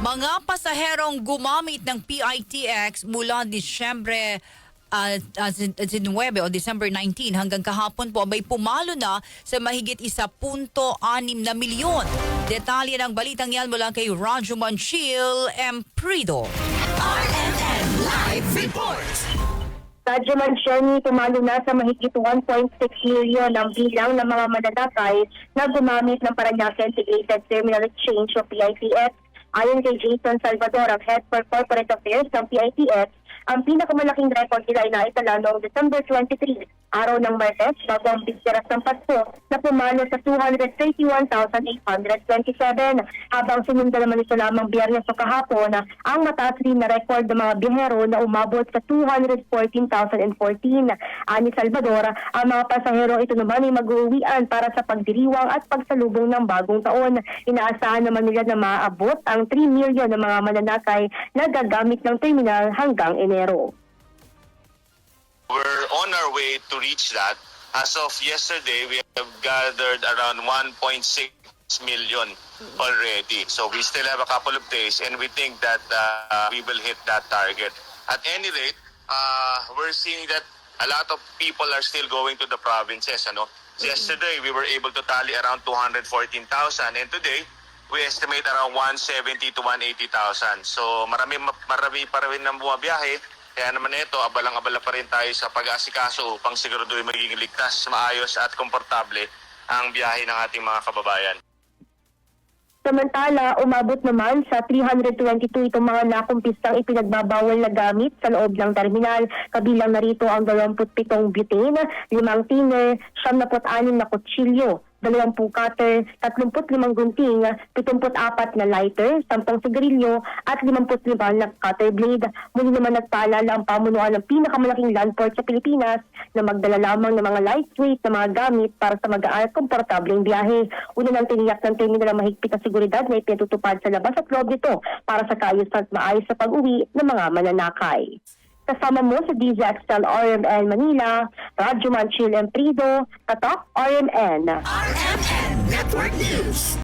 Mga pasaherong gumamit ng PITX mula Disyembre 19 o December 19 hanggang kahapon po may pumalo na sa mahigit 1.6 na milyon. Detalye ng balitang yan mula kay Radyo Manchil Emprido. RMN Live Report! Radyo Manchil, pumalo na sa mahigit 1.6 million ang bilang ng mga mananakay na gumamit ng Parañaque Integrated Terminal Exchange o PITX. Ayon kay Jason Salvador, ang Head for Corporate Affairs ng PITX, ang pinakamalaking record nila ay naitala noong December 23, araw ng Martes, bago ang bigderas ng Pasko na pumalo sa 231,827, habang sinundan naman ito lamang Biyernes o kahapon ang mataas rin na record ng mga biyahero na umabot sa 214,014. Ani Salvador, ang mga pasahero ito naman ay mag-uwian para sa pagdiriwang at pagsalubong ng bagong taon. Inaasahan naman nila na maabot ang 3 million ng mga mananakay na gagamit ng terminal hanggang Enero. We're on our way to reach that. As of yesterday, we have gathered around 1.6 million already. So we still have a couple of days and we think that we will hit that target. At any rate, we're seeing that a lot of people are still going to the provinces. Yesterday, we were able to tally around 214,000 and today, we estimate around 170 to 180,000. So marami pa rin ng bumabiyahe. Kaya naman ito, abalang-abala pa rin tayo sa pag-aasikaso upang siguraduhin magiging ligtas, maayos at komportable ang biyahe ng ating mga kababayan. Samantala, umabot naman sa 322 itong mga nakumpistang ipinagbabawal na gamit sa loob ng terminal. Kabilang narito ang 27 butane, 5 thinner, 76 na kutsilyo, 20 cutter, 35 gunting, 74 na lighter, 10 sigarilyo at 55 na cutter blade. Muli naman nagpaalala ang pamunuan ng pinakamalaking land port sa Pilipinas na magdala lamang ng mga lightweight na mga gamit para sa magaan at komportableng biyahe. Una nang tiniyak ng terminal ang mahigpit na seguridad na ipinatutupad sa labas at loob nito para sa kaayusan at maayos sa pag-uwi ng mga mananakay. Kasama mo sa DZXL RMN Manila, Radyo Manchil Emprido, Katok RMN. RMN Network News!